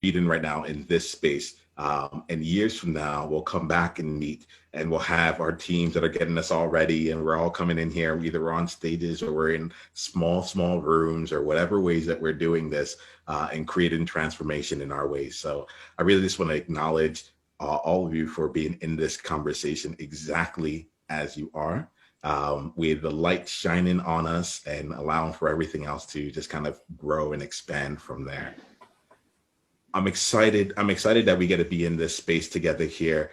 meeting right now in this space. And years from now, we'll come back and meet, and we'll have our teams that are getting us all ready, and we're all coming in here. Either we're on stages or we're in small rooms, or whatever ways that we're doing this and creating transformation in our ways. So I really just want to acknowledge all of you for being in this conversation exactly as you are, with the light shining on us and allowing for everything else to just kind of grow and expand from there. I'm excited that we get to be in this space together here.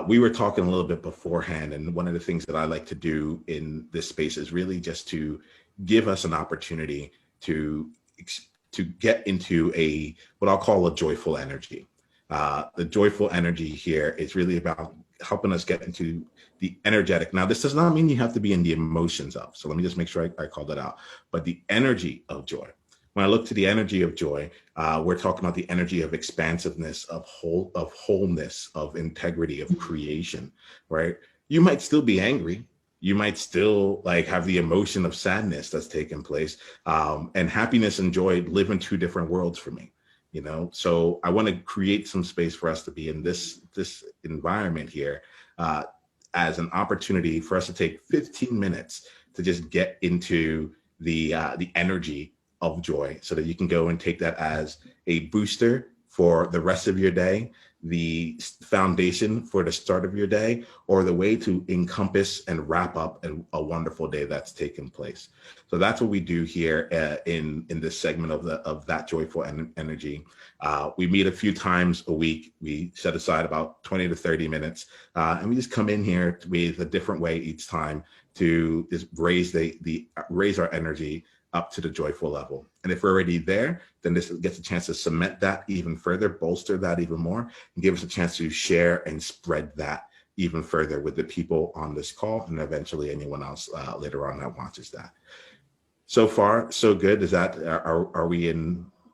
We were talking a little bit beforehand, and one of the things that I like to do in this space is really just to give us an opportunity to get into what I'll call a joyful energy. The joyful energy here is really about helping us get into the energetic. Now, this does not mean you have to be in the emotions of, so let me just make sure I call that out, but the energy of joy. When I look to the energy of joy, we're talking about the energy of expansiveness, of wholeness, of integrity, of creation, right? You might still be angry. You might still have the emotion of sadness that's taking place. And happiness and joy live in two different worlds for me, So I want to create some space for us to be in this environment here as an opportunity for us to take 15 minutes to just get into the energy of joy, so that you can go and take that as a booster for the rest of your day, the foundation for the start of your day, or the way to encompass and wrap up a wonderful day that's taken place. So that's what we do here in this segment of that joyful energy. We meet a few times a week. We set aside about 20 to 30 minutes, and we just come in here with a different way each time to just raise our energy up to the joyful level. And if we're already there, then this gets a chance to cement that even further, bolster that even more, and give us a chance to share and spread that even further with the people on this call, and eventually anyone else later on that watches that. So far, so good. Are we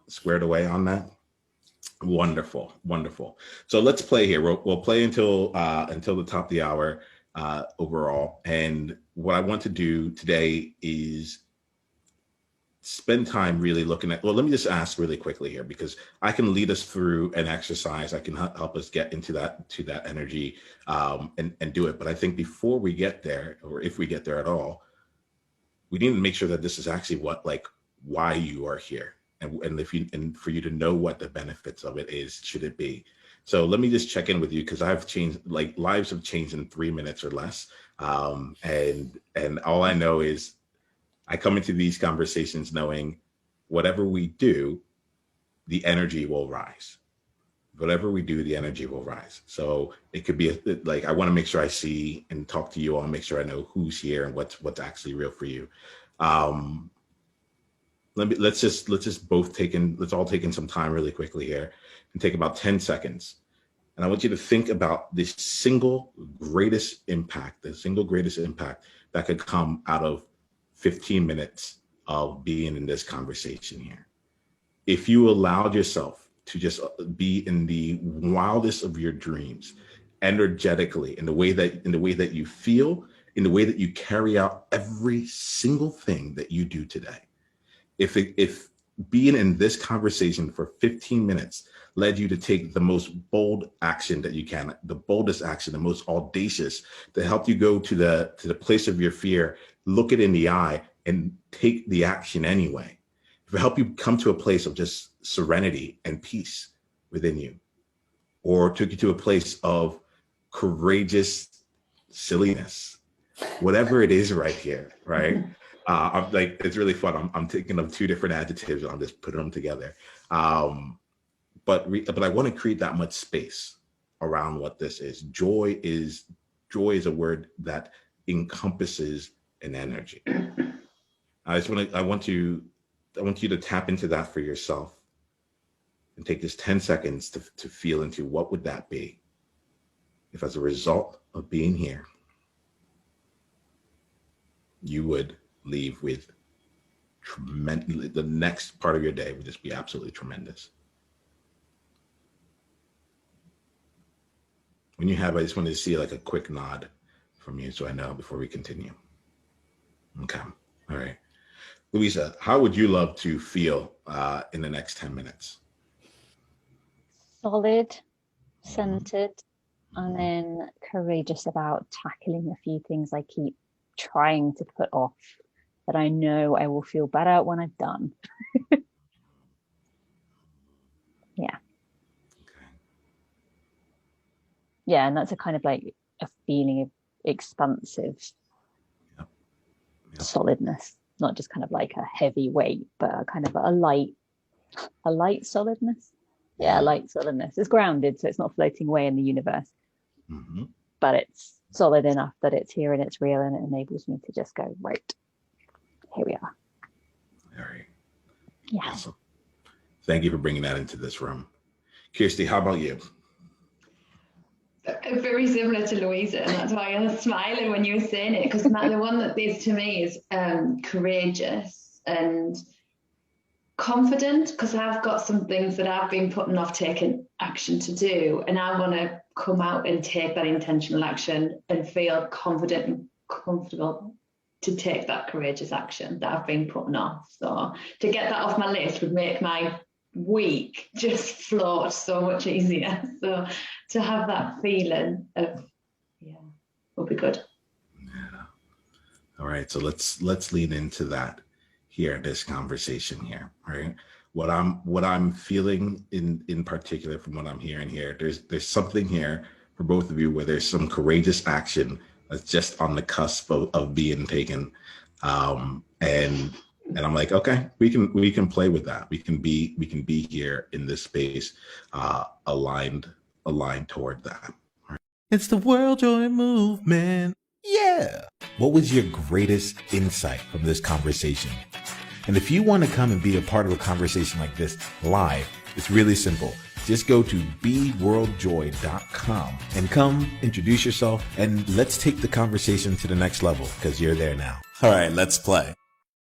squared away on that? Wonderful. So let's play here. We'll play until the top of the hour overall. And what I want to do today is spend time really looking at, let me just ask really quickly here, because I can lead us through an exercise. I can help us get into that energy and do it. But I think before we get there, or if we get there at all, we need to make sure that this is actually why you are here. And for you to know what the benefits of it is, should it be. So let me just check in with you, because I've changed, lives have changed in 3 minutes or less. And all I know is I come into these conversations knowing whatever we do, the energy will rise. Whatever we do, the energy will rise. So it could be I want to make sure I see and talk to you all, and make sure I know who's here and what's actually real for you. Let's all take in some time really quickly here, and take about 10 seconds. And I want you to think about the single greatest impact that could come out of 15 minutes of being in this conversation here. If you allowed yourself to just be in the wildest of your dreams, energetically, in the way that you feel, in the way that you carry out every single thing that you do today. If being in this conversation for 15 minutes led you to take the most bold action that you can, the boldest action, the most audacious, to help you go to the place of your fear, look it in the eye, and take the action anyway. If it help you come to a place of just serenity and peace within you, or took you to a place of courageous silliness, whatever it is right here, right? It's really fun. I'm thinking of two different adjectives, and I'm just putting them together. But I want to create that much space around what this is. Joy is a word that encompasses an energy. I want you to tap into that for yourself, and take this 10 seconds to feel into what would that be if, as a result of being here, you would leave with the next part of your day would just be absolutely tremendous. When you have, I just wanted to see a quick nod from you, so I know before we continue. Okay. All right. Louisa, how would you love to feel in the next 10 minutes? solid, Mhm. centered, and Mhm. then courageous about tackling a few things I keep trying to put off that I know I will feel better when I've done. Yeah. Okay. Yeah. And that's a kind of like a feeling of expansive Yep. Yep. solidness, not just kind of like a heavy weight, but a kind of a light solidness. Yeah, Yeah. light solidness. It's grounded, so it's not floating away in the universe, Hmm. but it's solid enough that it's here and it's real and it enables me to just go, right, here we are. All right. Yeah. Awesome. Thank you for bringing that into this room. Kirsty, how about you? Very similar to Louisa, and that's why I was smiling when you were saying it, because the one that is to me is courageous and confident, because I've got some things that I've been putting off taking action to do, and I want to come out and take that intentional action and feel confident and comfortable to take that courageous action that I've been putting off. So to get that off my list would make my week just float so much easier. So to have that feeling of, yeah, will be good. Yeah. All right. So let's lean into that here in this conversation here. All right. What I'm feeling in particular from what I'm hearing here, there's something here for both of you where there's some courageous action that's just on the cusp of being taken. And I'm like, okay, we can play with that. We can be here in this space, aligned toward that. It's the World Joy Movement. Yeah. What was your greatest insight from this conversation? And if you want to come and be a part of a conversation like this live, it's really simple. Just go to beworldjoy.com and come introduce yourself and let's take the conversation to the next level because you're there now. All right, let's play.